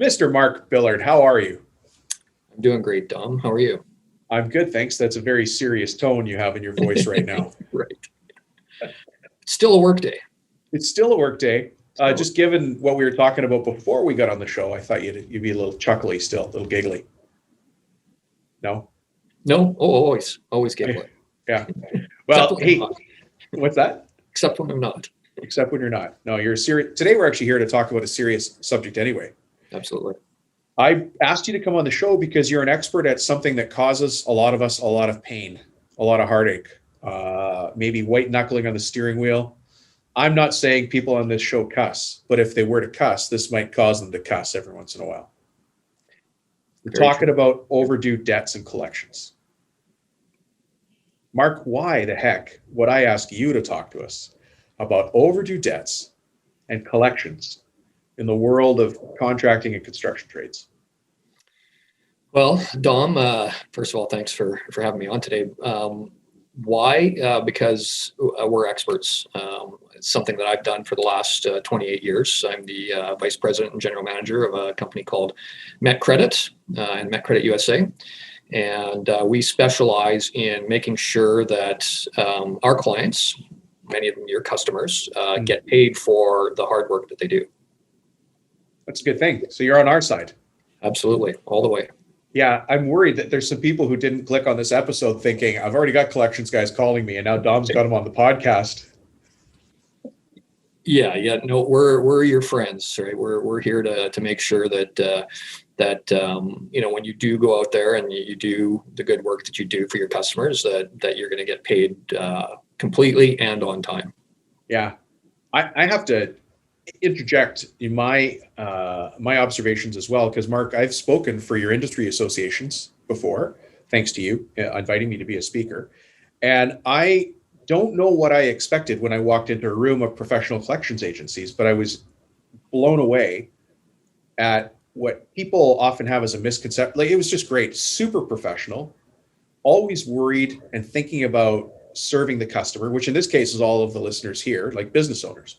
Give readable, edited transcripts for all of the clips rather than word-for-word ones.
Mr. Marc Billard, how are you? I'm doing great, Dom. How are you? I'm good, thanks. That's a very serious tone you have in your voice right now. Right. It's still a work day. It's still a work day. Just given what we were talking about before we got on the show, I thought you'd be a little chuckly still, a little giggly. No? No, always giggling. Yeah. Well, Except when I'm not. What's that? Except when I'm not. Except when you're not. No, you're serious. Today we're actually here to talk about a serious subject anyway. Absolutely. I asked you to come on the show because you're an expert at something that causes a lot of us a lot of pain, a lot of heartache, maybe white knuckling on the steering wheel. I'm not saying people on this show cuss, but if they were to cuss, this might cause them to cuss every once in a while. We're talking about overdue debts and collections. Marc, why the heck would I ask you to talk to us about overdue debts and collections in the world of contracting and construction trades? Well, Dom, first of all, thanks for having me on today. Why? Because we're experts. It's something that I've done for the last 28 years. I'm the vice president and general manager of a company called MetCredit and MetCredit USA. And we specialize in making sure that our clients, many of them your customers, get paid for the hard work that they do. That's a good thing. So you're on our side. Absolutely. All the way. Yeah, I'm worried that there's some people who didn't click on this episode thinking, I've already got collections guys calling me and now Dom's got them on the podcast. Yeah. No, we're your friends, right? We're here to make sure that when you do go out there and you do the good work that you do for your customers, that you're going to get paid completely and on time. Yeah, I have to interject in my observations as well, because Marc, I've spoken for your industry associations before, thanks to you inviting me to be a speaker, and I don't know what I expected when I walked into a room of professional collections agencies, but I was blown away at what people often have as a misconception. Like, it was just great, super professional, always worried and thinking about serving the customer, which in this case is all of the listeners here, like business owners.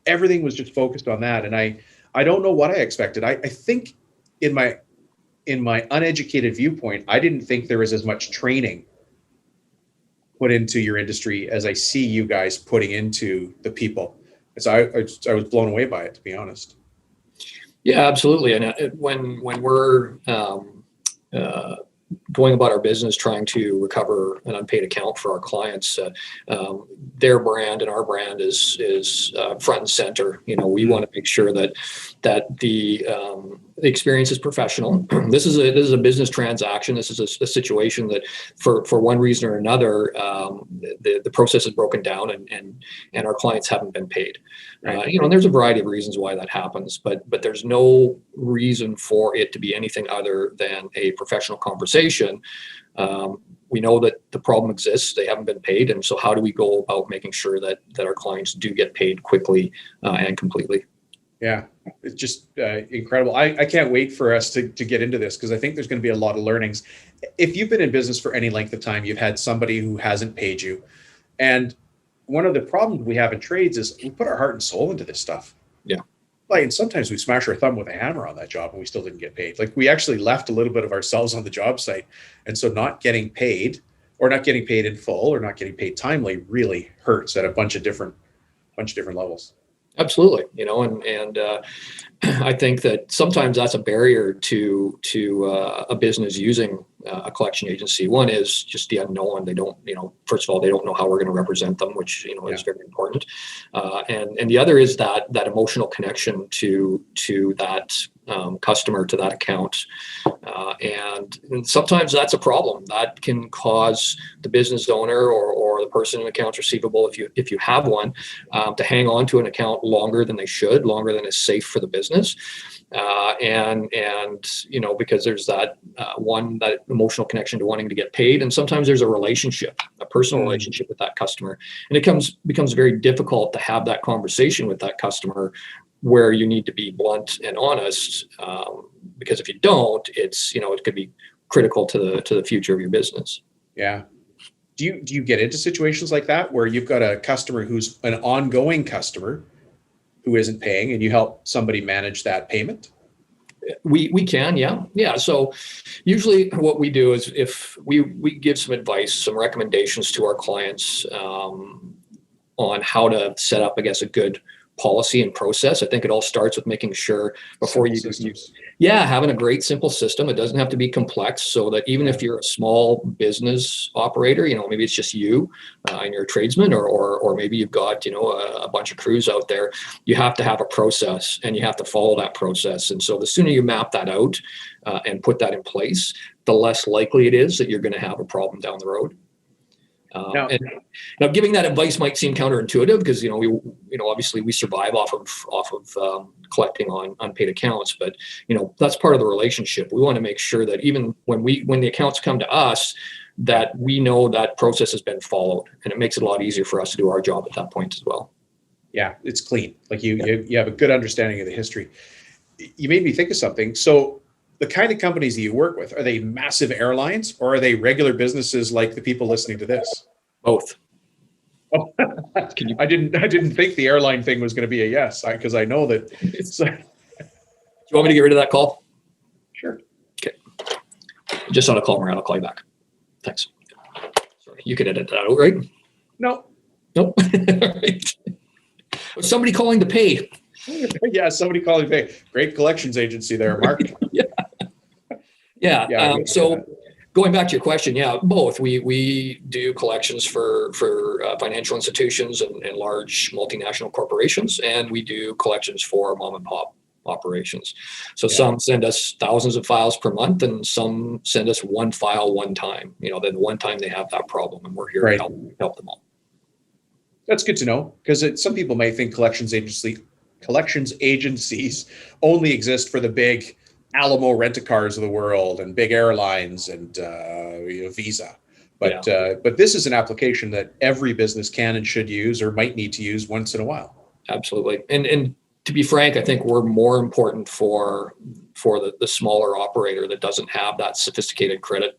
Everything was just focused on that. And I don't know what I expected. I think in my uneducated viewpoint, I didn't think there was as much training put into your industry as I see you guys putting into the people. So I was blown away by it, to be honest. Yeah, absolutely. And when we're going about our business, trying to recover an unpaid account for our clients, their brand and our brand is front and center. We want to make sure that the experience is professional. This is a business transaction. This is a situation that for one reason or another, the process is broken down and our clients haven't been paid. Right. And there's a variety of reasons why that happens, but there's no reason for it to be anything other than a professional conversation. We know that the problem exists. They haven't been paid. And so how do we go about making sure that our clients do get paid quickly and completely? Yeah, it's just incredible. I can't wait for us to get into this, because I think there's going to be a lot of learnings. If you've been in business for any length of time, you've had somebody who hasn't paid you. And one of the problems we have in trades is we put our heart and soul into this stuff. Yeah. Like, and sometimes we smash our thumb with a hammer on that job and we still didn't get paid. Like, we actually left a little bit of ourselves on the job site. And so not getting paid, or not getting paid in full, or not getting paid timely really hurts at a bunch of different levels. Absolutely. And I think that sometimes that's a barrier to a business using a collection agency. One is just the unknown. They don't, first of all, they don't know how we're going to represent them, which, is very important. And the other is that emotional connection to that customer, to that account. And sometimes that's a problem that can cause the business owner or the person in accounts receivable, if you have one, to hang on to an account longer than they should, longer than is safe for the business. And because there's that that emotional connection to wanting to get paid. And sometimes there's a personal relationship with that customer. And it becomes very difficult to have that conversation with that customer where you need to be blunt and honest, because if you don't, it could be critical to the future of your business. Yeah. Do you get into situations like that where you've got a customer who's an ongoing customer who isn't paying, and you help somebody manage that payment? We can, yeah. So usually what we do is if we give some advice, some recommendations to our clients on how to set up, I guess, a good policy and process. I think it all starts with making sure before you having a great simple system. It doesn't have to be complex, so that even if you're a small business operator, maybe it's just you and you're a tradesman, or maybe you've got a bunch of crews out there. You have to have a process, and you have to follow that process. And so the sooner you map that out and put that in place, the less likely it is that you're going to have a problem down the road. Now, giving that advice might seem counterintuitive because we obviously we survive off of collecting on unpaid accounts, but that's part of the relationship. We want to make sure that even when the accounts come to us, that we know that process has been followed, and it makes it a lot easier for us to do our job at that point as well. Yeah, it's clean. Like you have a good understanding of the history. You made me think of something. So the kind of companies that you work with, are they massive airlines, or are they regular businesses like the people listening to this? Both. Oh, I didn't think the airline thing was going to be a yes, because I know that. Do you want me to get rid of that call? Sure. Okay. Just on a call, Moran. I'll call you back. Thanks. Sorry, you can edit that out, right? No. Nope. Right. Somebody calling to pay. Yeah, somebody calling to pay. Great collections agency there, Mark. Yeah. So going back to your question, both. We do collections for financial institutions and large multinational corporations, and we do collections for mom and pop operations. So some send us thousands of files per month, and some send us one file one time. Then one time they have that problem, and we're here to help them all. That's good to know, because some people may think collections agencies only exist for the big Alamo rent-a-cars of the world and big airlines and Visa. But this is an application that every business can and should use, or might need to use once in a while. Absolutely. And to be frank, I think we're more important for the smaller operator that doesn't have that sophisticated credit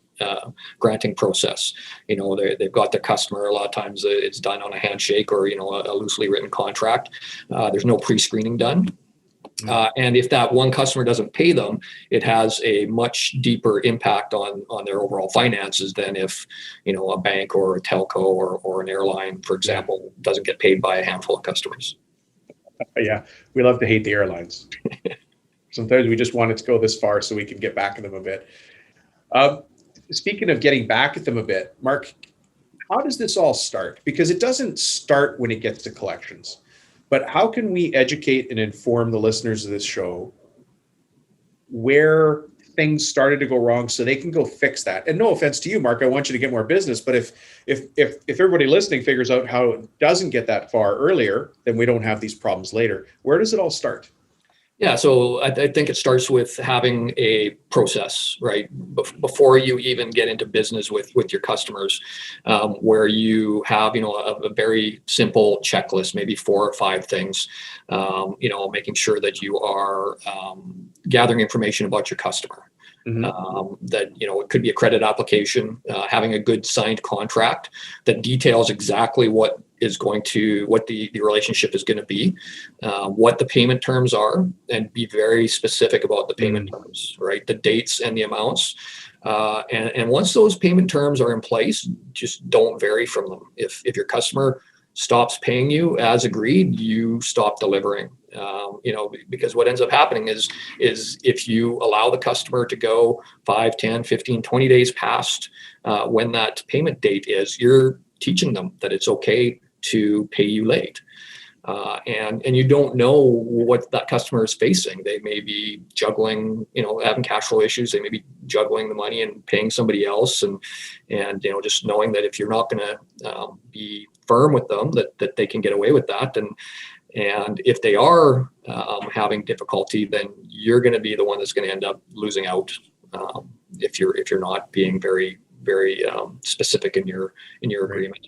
granting process. They've got their customer. A lot of times it's done on a handshake or a loosely written contract. There's no pre-screening done. And if that one customer doesn't pay them, it has a much deeper impact on their overall finances than if a bank or a telco or an airline, for example, doesn't get paid by a handful of customers. Yeah, we love to hate the airlines. Sometimes we just want it to go this far so we can get back at them a bit. Speaking of getting back at them a bit, Mark, how does this all start? Because it doesn't start when it gets to collections. But how can we educate and inform the listeners of this show where things started to go wrong so they can go fix that? And no offense to you, Mark, I want you to get more business. But if everybody listening figures out how it doesn't get that far earlier, then we don't have these problems later. Where does it all start? Yeah, so I think it starts with having a process, right? Before you even get into business with your customers, where you have, a very simple checklist, maybe 4 or 5 things, making sure that you are gathering information about your customer. That it could be a credit application, having a good signed contract that details exactly what the relationship is going to be, what the payment terms are, and be very specific about the payment terms, right? The dates and the amounts. And once those payment terms are in place, just don't vary from them. If your customer stops paying you as agreed, you stop delivering. Because what ends up happening is if you allow the customer to go 5, 10, 15, 20 days past when that payment date is, you're teaching them that it's okay to pay you late. And you don't know what that customer is facing. They may be juggling, having cash flow issues. They may be juggling the money and paying somebody else. And just knowing that if you're not going to be firm with them, that they can get away with that. And if they are having difficulty, then you're going to be the one that's going to end up losing out if you're not being very, very specific in your agreement.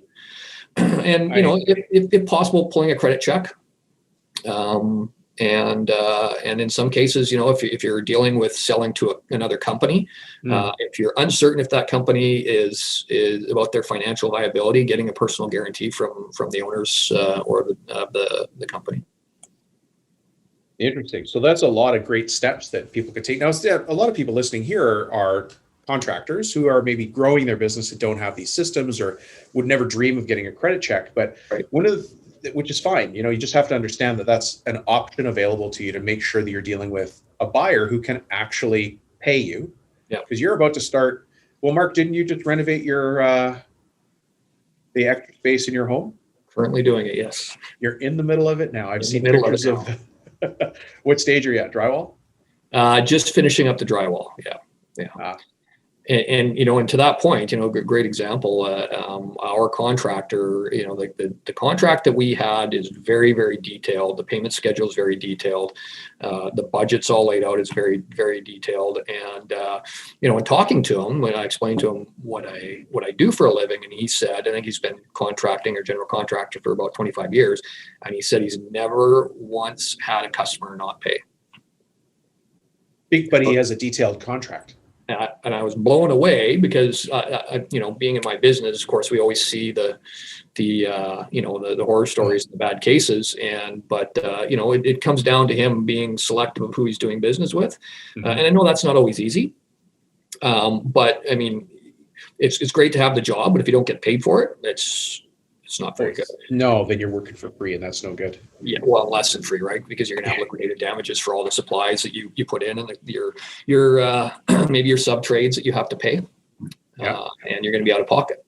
And if possible, pulling a credit check, and in some cases, if you're dealing with selling to another company, if you're uncertain if that company is about their financial viability, getting a personal guarantee from the owners or the company. Yeah, I Interesting. So that's a lot of great steps that people could take. Now, a lot of people listening here are contractors who are maybe growing their business and don't have these systems or would never dream of getting a credit check. But Right. which is fine. You just have to understand that that's an option available to you to make sure that you're dealing with a buyer who can actually pay you. Yeah. Because you're about to start. Well, Mark, didn't you just renovate the extra space in your home? Currently doing it, yes. You're in the middle of it now. I've seen middle of pictures it of what stage are you at? Drywall? Just finishing up the drywall. Yeah. And and to that point, great example. Our contractor, like the contract that we had is very, very detailed. The payment schedule is very detailed. The budget's all laid out. It's very, very detailed. And in talking to him, when I explained to him what I do for a living, and he said, I think he's been contracting or general contractor for about 25 years, and he said he's never once had a customer not pay. But he has a detailed contract. And I was blown away because, being in my business, of course, we always see the horror stories and the bad cases. But it comes down to him being selective of who he's doing business with. Mm-hmm. And I know that's not always easy. But I mean, it's great to have the job, but if you don't get paid for it, it's not very good. No, then you're working for free, and that's no good. Yeah, well, less than free, right? Because you're going to have liquidated damages for all the supplies that you put in, and your maybe your sub trades that you have to pay, and you're going to be out of pocket.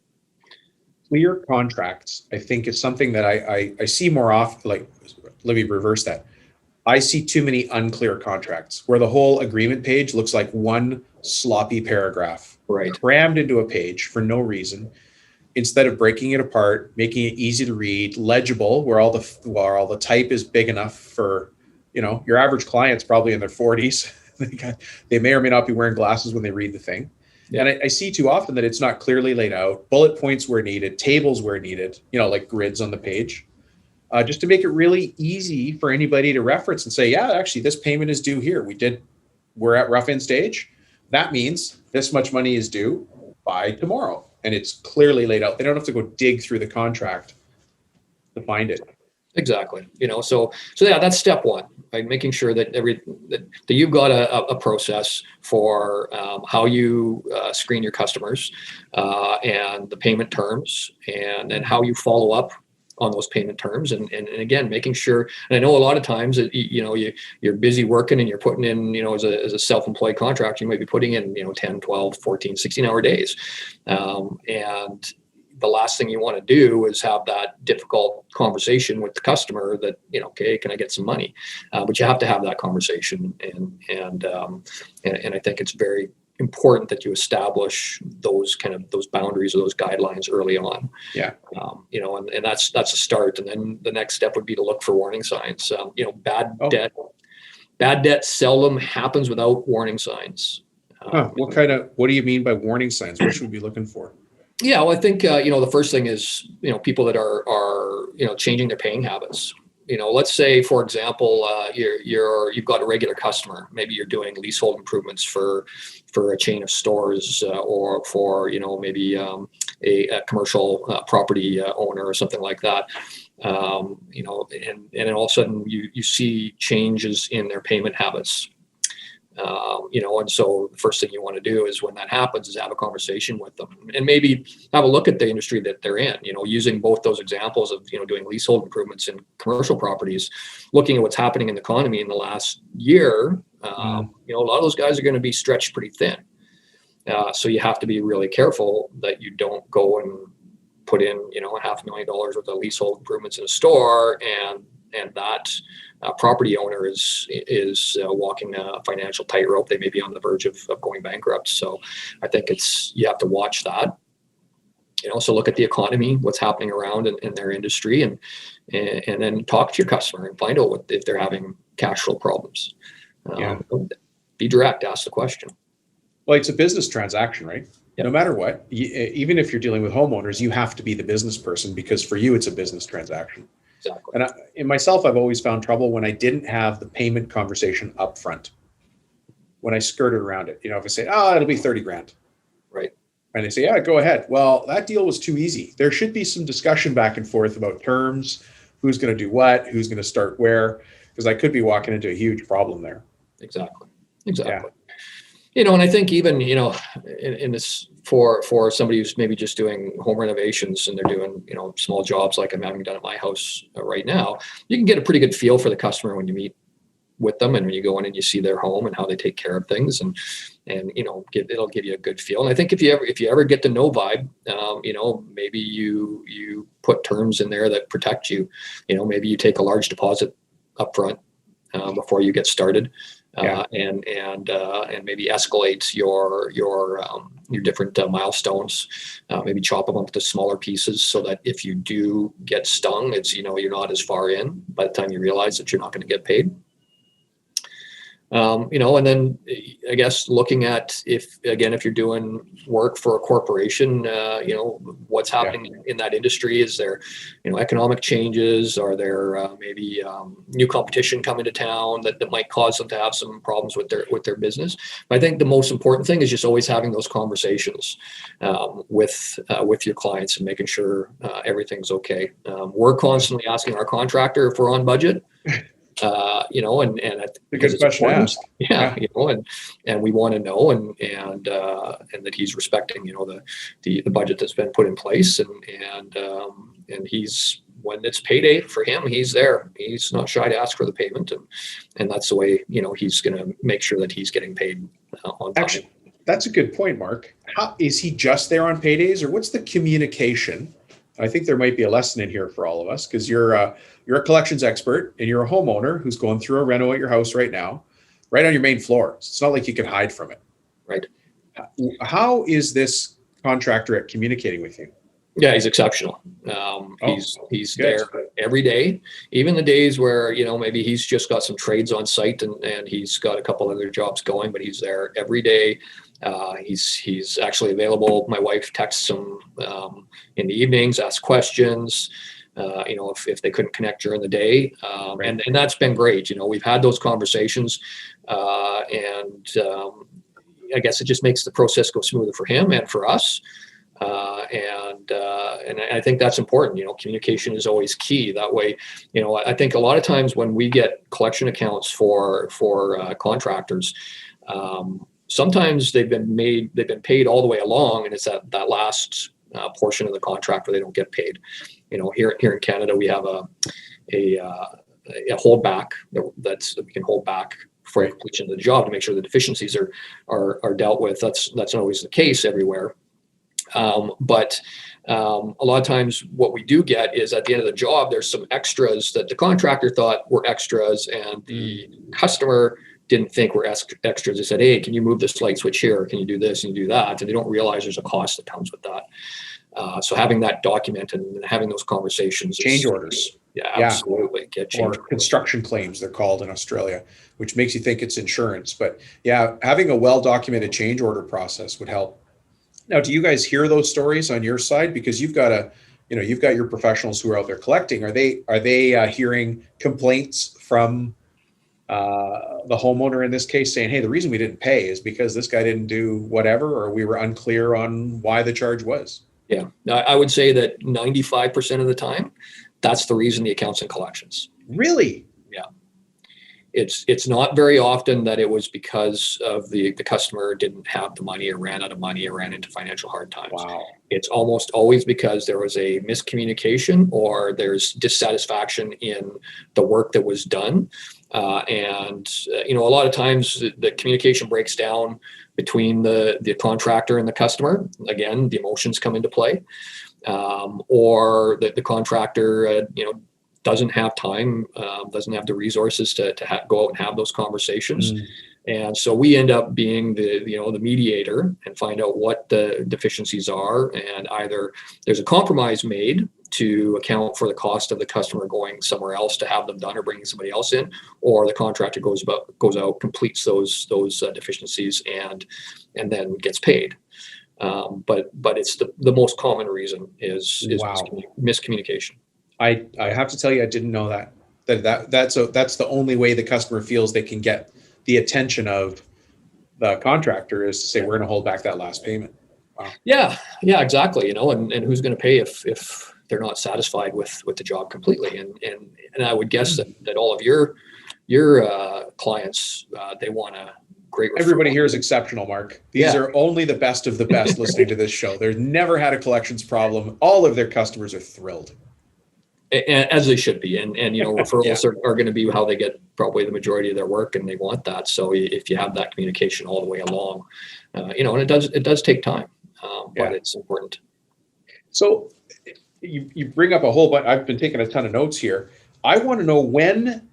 Clear contracts, I think, is something that I see more often. Like, let me reverse that. I see too many unclear contracts where the whole agreement page looks like one sloppy paragraph, right, crammed into a page for no reason. Instead of breaking it apart, making it easy to read, legible, where all the type is big enough for, your average client's probably in their 40s. They may or may not be wearing glasses when they read the thing. Yeah. And I see too often that it's not clearly laid out, bullet points where needed, tables where needed, like grids on the page, just to make it really easy for anybody to reference and say, yeah, actually this payment is due here. We're at rough end stage. That means this much money is due by tomorrow. And it's clearly laid out. They don't have to go dig through the contract to find it. Exactly. So yeah, that's step one, right? Making sure that that you've got a process for how you screen your customers and the payment terms, and then how you follow up on those payment terms. And again, making sure, and I know a lot of times that, you're busy working and you're putting in, as a self-employed contractor, you might be putting in, 10, 12, 14, 16-hour days. And the last thing you want to do is have that difficult conversation with the customer that, okay, can I get some money? But you have to have that conversation. And I think it's very important that you establish those boundaries or those guidelines early on. Yeah. And that's a start. And then the next step would be to look for warning signs. Bad debt seldom happens without warning signs. What do you mean by warning signs? What should we be looking for? Yeah, well, I think, the first thing is, people that are changing their paying habits. Let's say, for example, you've got a regular customer. Maybe you're doing leasehold improvements for a chain of stores or for, maybe a commercial property owner or something like that. And then all of a sudden you see changes in their payment habits. And so the first thing you want to do is, when that happens, is have a conversation with them and maybe have a look at the industry that they're in, using both those examples of, doing leasehold improvements in commercial properties, looking at what's happening in the economy in the last year. A lot of those guys are going to be stretched pretty thin. So you have to be really careful that you don't go and put in, $500,000 worth of leasehold improvements in a store, and that property owner is walking a financial tightrope. They may be on the verge of going bankrupt. So I think you have to watch that. So look at the economy, what's happening around in their industry, and then talk to your customer and find out if they're having cash flow problems. Be direct, ask the question. Well, it's a business transaction, right? Yep. No matter what, even if you're dealing with homeowners, you have to be the business person, because for you, it's a business transaction. Exactly. And in myself, I've always found trouble when I didn't have the payment conversation up front. When I skirted around it, if I say, it'll be 30 grand. Right. And they say, yeah, go ahead. Well, that deal was too easy. There should be some discussion back and forth about terms, who's going to do what, who's going to start where. because I could be walking into a huge problem there. Exactly. And I think even, in this for somebody who's maybe just doing home renovations and they're doing, small jobs like I'm having done at my house right now, you can get a pretty good feel for the customer when you meet with them and when you go in and you see their home and how they take care of things, and it'll give you a good feel. And I think if you ever get the no vibe, maybe you put terms in there that protect you. Maybe you take a large deposit up front before you get started. And maybe escalate your different milestones. Maybe chop them up to smaller pieces so that if you do get stung, it's you're not as far in by the time you realize that you're not going to get paid. And then I guess looking at if you're doing work for a corporation, what's happening in that industry. Is there, economic changes? Are there maybe new competition coming to town that might cause them to have some problems with their business? But I think the most important thing is just always having those conversations with your clients and making sure everything's okay. We're constantly asking our contractor if we're on budget. And a good question to ask. Yeah. And we want to know and that he's respecting, the budget that's been put in place, and he's, when it's payday for him, he's there. He's not shy to ask for the payment, and that's the way, he's going to make sure that he's getting paid on time. Actually, that's a good point, Mark. How is he just there on paydays, or what's the communication? I think there might be a lesson in here for all of us, because you're a collections expert and you're a homeowner who's going through a reno at your house right now, right on your main floor. So it's not like you can hide from it. Right. How is this contractor at communicating with you? Yeah, he's exceptional. He's there every day, even the days where, maybe he's just got some trades on site and he's got a couple other jobs going, but he's there every day. He's actually available. My wife texts him in the evenings, asks questions, if they couldn't connect during the day. And that's been great. We've had those conversations, and I guess it just makes the process go smoother for him and for us. And I think that's important. Communication is always key. That way, I think a lot of times when we get collection accounts for contractors, sometimes they've been paid all the way along, and it's that last portion of the contract where they don't get paid. Here in Canada, we have a holdback that we can hold back for completion of the job to make sure the deficiencies are dealt with. That's not always the case everywhere. But a lot of times what we do get is at the end of the job, there's some extras that the contractor thought were extras and the customer didn't think were extras. They said, hey, can you move this light switch here? Can you do this and you do that? And they don't realize there's a cost that comes with that. So having that documented and having those conversations. Change orders. Yeah, absolutely. Get change or construction claims, they're called in Australia, which makes you think it's insurance. But yeah, having a well-documented change order process would help. Now, do you guys hear those stories on your side? Because you've got your professionals who are out there collecting. Are they hearing complaints from the homeowner in this case saying, hey, the reason we didn't pay is because this guy didn't do whatever, or we were unclear on why the charge was? Yeah, I would say that 95% of the time, that's the reason the account's in collections. Really? Yeah. It's not very often that it was because of the customer didn't have the money or ran out of money or ran into financial hard times. Wow. It's almost always because there was a miscommunication or there's dissatisfaction in the work that was done. And a lot of times the communication breaks down between the contractor and the customer. Again, the emotions come into play, or the contractor, doesn't have time, doesn't have the resources to go out and have those conversations. And so we end up being the mediator and find out what the deficiencies are. And either there's a compromise made to account for the cost of the customer going somewhere else to have them done or bringing somebody else in, or the contractor goes out, completes those deficiencies and then gets paid. But it's the most common reason is miscommunication. I have to tell you, I didn't know that's the only way the customer feels they can get the attention of the contractor is to say, we're going to hold back that last payment. Wow. Yeah, exactly. And who's going to pay if they're not satisfied with the job completely? And I would guess that all of your your clients, they want a great referral. Everybody here is exceptional, Mark. These are only the best of the best listening to this show. They've never had a collections problem. All of their customers are thrilled. As they should be. And referrals are going to be how they get probably the majority of their work, and they want that. So if you have that communication all the way along, and it does take time, but it's important. So you bring up a whole bunch. I've been taking a ton of notes here. I want to know when,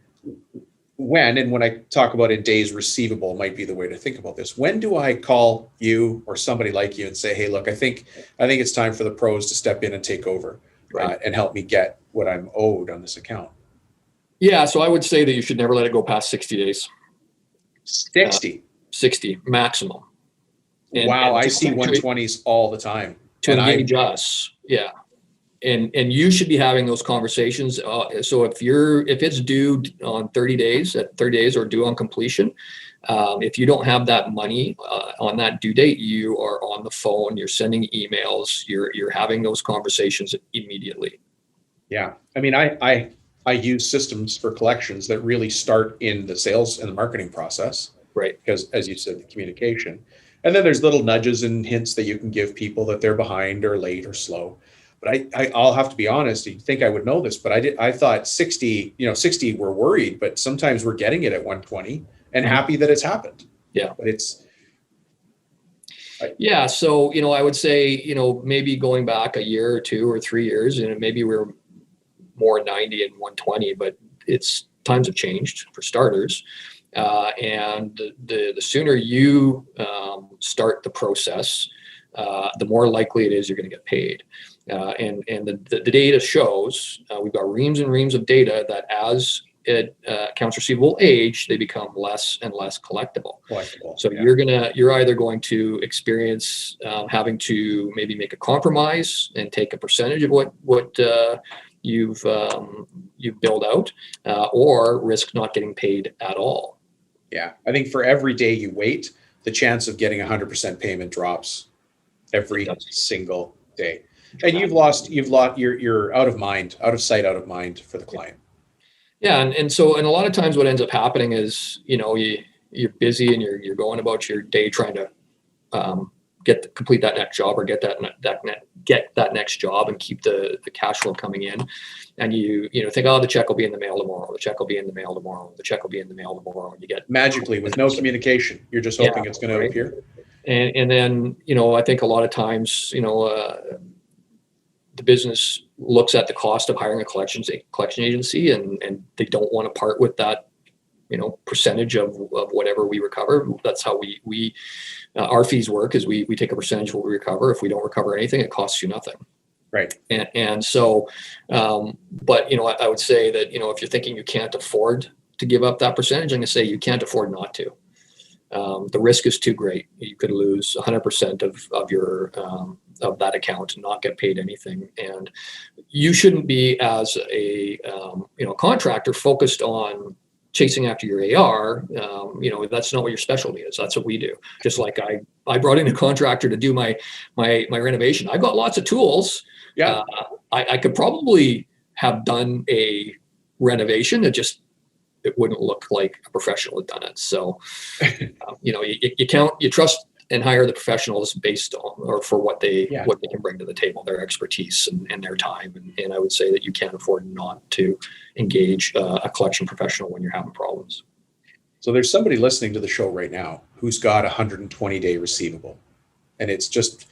and when I talk about in days receivable might be the way to think about this. When do I call you or somebody like you and say, hey, look, I think it's time for the pros to step in and take over and help me get what I'm owed on this account? Yeah. So I would say that you should never let it go past 60 days. 60 maximum. Wow. I see 120s all the time. To engage us. Yeah. And you should be having those conversations. So if it's due on 30 days or due on completion, if you don't have that money on that due date, you are on the phone, you're sending emails, you're having those conversations immediately. Yeah. I mean, I use systems for collections that really start in the sales and the marketing process. Right. Because as you said, the communication. And then there's little nudges and hints that you can give people that they're behind or late or slow. But I'll have to be honest, you'd think I would know this, but I thought 60 we're worried, but sometimes we're getting it at 120 and happy that it's happened. Yeah. But so, I would say, maybe going back a year or 2 or 3 years, and maybe we're more 90 and 120, but times have changed for starters. And the sooner you start the process, the more likely it is you're going to get paid. And the data shows, we've got reams and reams of data that as accounts receivable age, they become less and less collectible. So you're either going to experience having to maybe make a compromise and take a percentage of what you've billed out, or risk not getting paid at all. Yeah, I think for every day you wait, the chance of getting 100% payment drops every single day. And you're out of mind, out of sight, out of mind for the client. Yeah. And so a lot of times what ends up happening is, you're busy and you're going about your day trying to complete that next job or get that next job and keep the cash flow coming in. And you think, the check will be in the mail tomorrow. The check will be in the mail tomorrow. The check will be in the mail tomorrow. And you get magically with no communication. You're just hoping it's going to appear. And then, I think a lot of times, the business looks at the cost of hiring a collection agency and they don't want to part with that, percentage of whatever we recover. That's how we our fees work, is we take a percentage of what we recover. If we don't recover anything, it costs you nothing. Right. And so, but, I would say that, if you're thinking you can't afford to give up that percentage, I'm going to say you can't afford not to. The risk is too great. You could lose 100% of your of that account and not get paid anything. And you shouldn't be, as a contractor, focused on chasing after your AR. That's not what your specialty is. That's what we do. Just like I brought in a contractor to do my renovation. I've got lots of tools. Yeah. I could probably have done a renovation. It wouldn't look like a professional had done it. So, you trust and hire the professionals based on, or for what they can bring to the table, their expertise and their time. And I would say that you can't afford not to engage a collection professional when you're having problems. So there's somebody listening to the show right now who's got a 120-day receivable, and it's just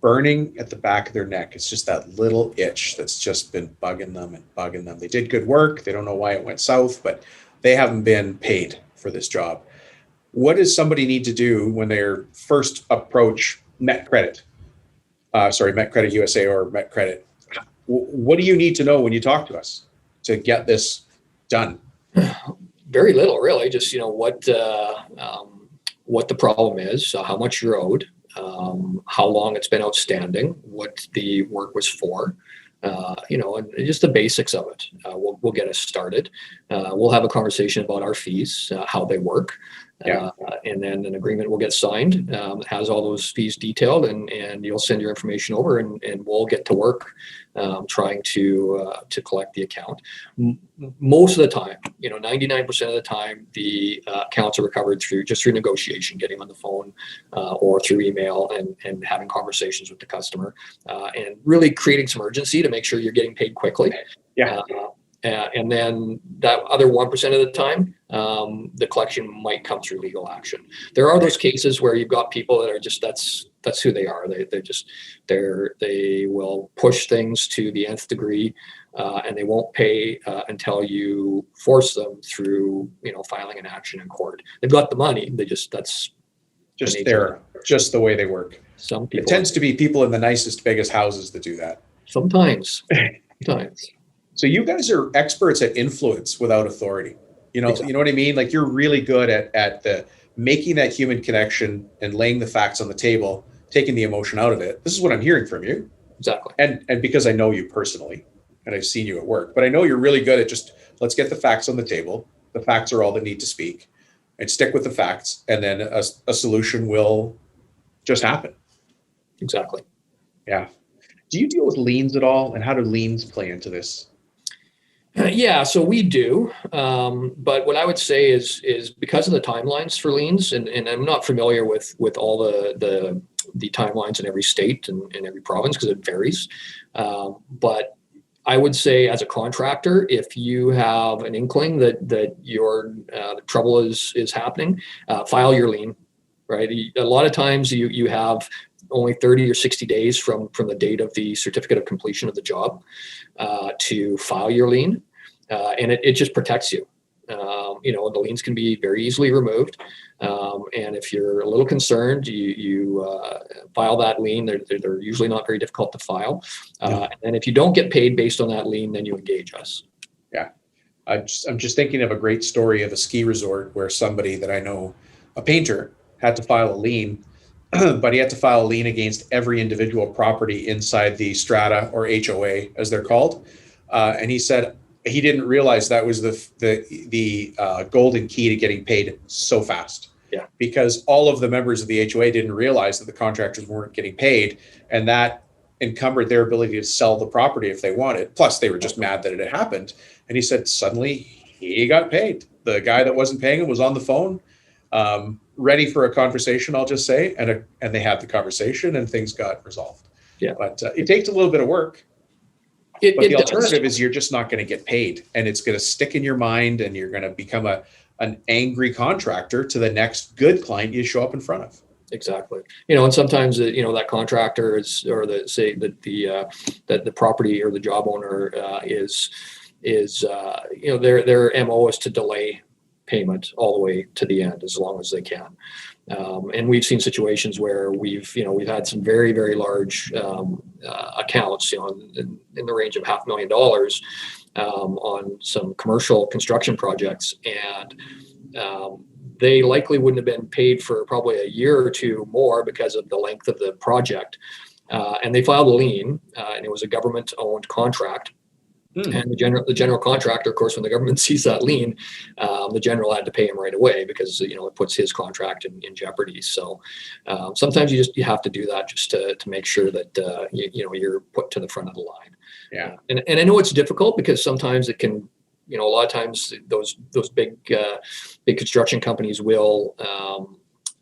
burning at the back of their neck. It's just that little itch that's just been bugging them. They did good work. They don't know why it went south, but they haven't been paid for this job. What does somebody need to do when they're first approach MetCredit USA or MetCredit? What do you need to know when you talk to us to get this done? Very little, really. Just, what the problem is, how much you're owed, how long it's been outstanding, what the work was for. And just the basics of it. We'll get us started. We'll have a conversation about our fees, how they work. Yeah. And then an agreement will get signed. It has all those fees detailed, and you'll send your information over, and we'll get to work trying to collect the account. Most of the time, 99% of the time, the accounts are recovered through negotiation, getting on the phone or through email, and having conversations with the customer, and really creating some urgency to make sure you're getting paid quickly. Yeah. And then that other 1% of the time, the collection might come through legal action. There are those cases where you've got people that are just, that's who they are. They will push things to the nth degree, and they won't pay until you force them through, filing an action in court. They've got the money. That's just the way they work. Some people. It tends to be people in the nicest, biggest houses that do that. Sometimes. So you guys are experts at influence without authority. Exactly. You know what I mean? Like, you're really good at the making that human connection and laying the facts on the table, taking the emotion out of it. This is what I'm hearing from you. Exactly. And because I know you personally and I've seen you at work, but I know you're really good at just, let's get the facts on the table. The facts are all that need to speak, and stick with the facts. And then a solution will just happen. Exactly. Yeah. Do you deal with liens at all? And how do liens play into this? Yeah, so we do, but what I would say is because of the timelines for liens, and I'm not familiar with all the timelines in every state and in every province, because it varies. But I would say, as a contractor, if you have an inkling that your the trouble is happening, file your lien. Right. A lot of times you have only 30 or 60 days from the date of the certificate of completion of the job to file your lien, and it just protects you. The liens can be very easily removed, and if you're a little concerned, you file that lien. They're usually not very difficult to file, and if you don't get paid based on that lien, then you engage us. Yeah, I'm just thinking of a great story of a ski resort where somebody that I know, a painter, had to file a lien, but he had to file a lien against every individual property inside the strata, or HOA as they're called. And he said he didn't realize that was the golden key to getting paid so fast. Yeah. Because all of the members of the HOA didn't realize that the contractors weren't getting paid, and that encumbered their ability to sell the property if they wanted. Plus, they were just mad that it had happened. And he said suddenly he got paid. The guy that wasn't paying him was on the phone, ready for a conversation, I'll just say, and they had the conversation and things got resolved. Yeah. But it takes a little bit of work. But the alternative is you're just not going to get paid, and it's going to stick in your mind, and you're going to become an angry contractor to the next good client you show up in front of. Exactly. And sometimes that contractor the property or the job owner is their MO is to delay payment all the way to the end as long as they can. And we've seen situations where we've had some very, very large accounts, in the range of $500,000 on some commercial construction projects, and they likely wouldn't have been paid for probably a year or two more because of the length of the project. And they filed a lien, and it was a government-owned contract. And the general contractor, of course, when the government sees that lien, the general had to pay him right away, because it puts his contract in jeopardy. So sometimes you have to do that just to make sure that you're put to the front of the line. Yeah. And I know it's difficult, because sometimes it can, a lot of times those big construction companies will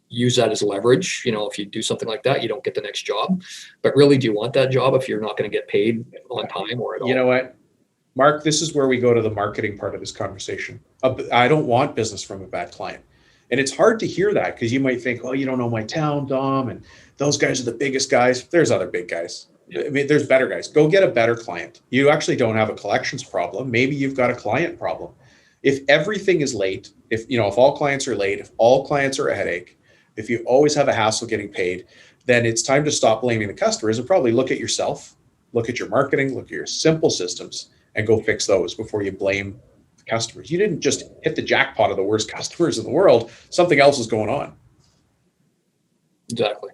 use that as leverage. If you do something like that, you don't get the next job. But really, do you want that job if you're not going to get paid on time or at all? You know what, Mark, this is where we go to the marketing part of this conversation. I don't want business from a bad client. And it's hard to hear that, because you might think, oh, you don't know my town, Dom, and those guys are the biggest guys. There's other big guys. I mean, there's better guys. Go get a better client. You actually don't have a collections problem. Maybe you've got a client problem. If everything is late, if all clients are late, if all clients are a headache, if you always have a hassle getting paid, then it's time to stop blaming the customers and probably look at yourself, look at your marketing, look at your simple systems, and go fix those before you blame the customers. You didn't just hit the jackpot of the worst customers in the world. Something else is going on. Exactly.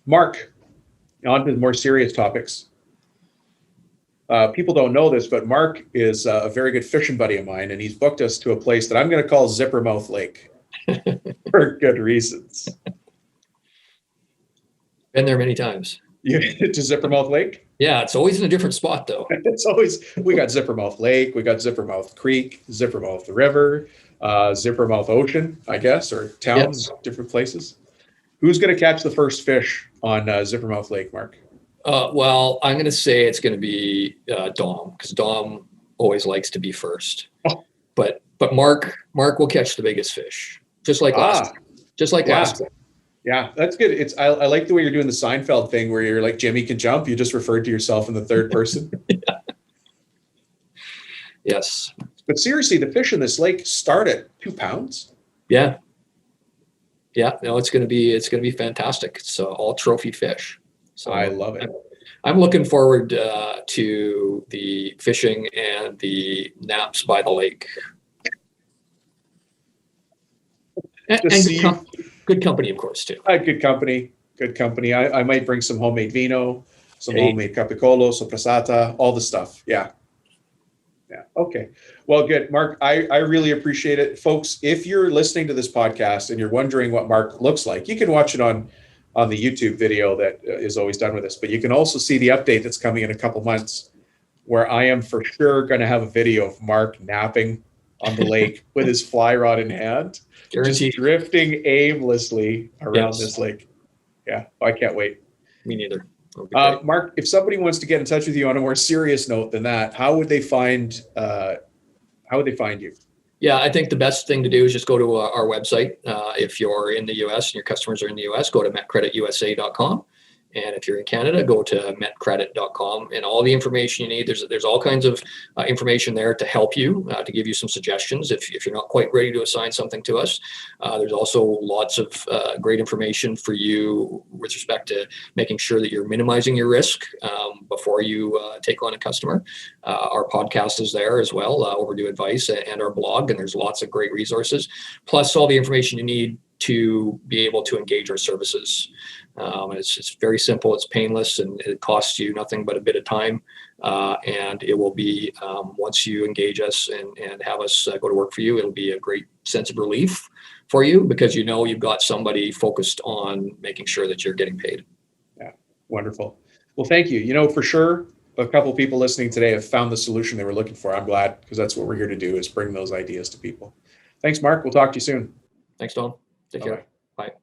Mark, on to the more serious topics. People don't know this, but Mark is a very good fishing buddy of mine, and he's booked us to a place that I'm going to call Zippermouth Lake for good reasons. Been there many times. You to Zippermouth Lake? Yeah, it's always in a different spot though. It's always, we got Zippermouth Lake, we got Zippermouth Creek, Zippermouth River, Zippermouth Ocean, I guess, or towns, Yes. different places. Who's going to catch the first fish on Zippermouth Lake, Mark? Well, I'm going to say it's going to be Dom, because Dom always likes to be first. Oh. But Mark will catch the biggest fish, just like last time. Just like last time. Yeah, that's good. I like the way you're doing the Seinfeld thing where you're like, Jimmy can jump. You just referred to yourself in the third person. Yeah. Yes. But seriously, the fish in this lake start at 2 pounds. Yeah. Yeah. No, it's going to be fantastic. It's all trophy fish. So I love it. I'm looking forward to the fishing and the naps by the lake. And good company, of course, too. Good company. Good company. I might bring some homemade vino, some homemade capicolo, sopressata, all the stuff. Yeah. Yeah. Okay. Well, good. Mark, I really appreciate it. Folks, if you're listening to this podcast and you're wondering what Mark looks like, you can watch it on the YouTube video that is always done with us. But you can also see the update that's coming in a couple months where I am for sure going to have a video of Mark napping on the lake with his fly rod in hand. Guaranteed. Just drifting aimlessly around this lake. Yeah, I can't wait. Me neither. Mark, if somebody wants to get in touch with you on a more serious note than that, how would they find you? Yeah, I think the best thing to do is just go to our website. If you're in the US and your customers are in the US, go to MetCreditUSA.com. And if you're in Canada, go to MetCredit.com, and all the information you need. There's all kinds of information there to help you, to give you some suggestions if you're not quite ready to assign something to us. There's also lots of great information for you with respect to making sure that you're minimizing your risk before you take on a customer. Our podcast is there as well, Overdue Advice, and our blog, and there's lots of great resources, plus all the information you need to be able to engage our services. It's very simple, it's painless, and it costs you nothing but a bit of time. And it will be, once you engage us and have us go to work for you, it'll be a great sense of relief for you, because you know you've got somebody focused on making sure that you're getting paid. Yeah, wonderful. Well, thank you. You know, for sure, a couple of people listening today have found the solution they were looking for. I'm glad, because that's what we're here to do, is bring those ideas to people. Thanks, Mark. We'll talk to you soon. Thanks, Don. Take care. Bye.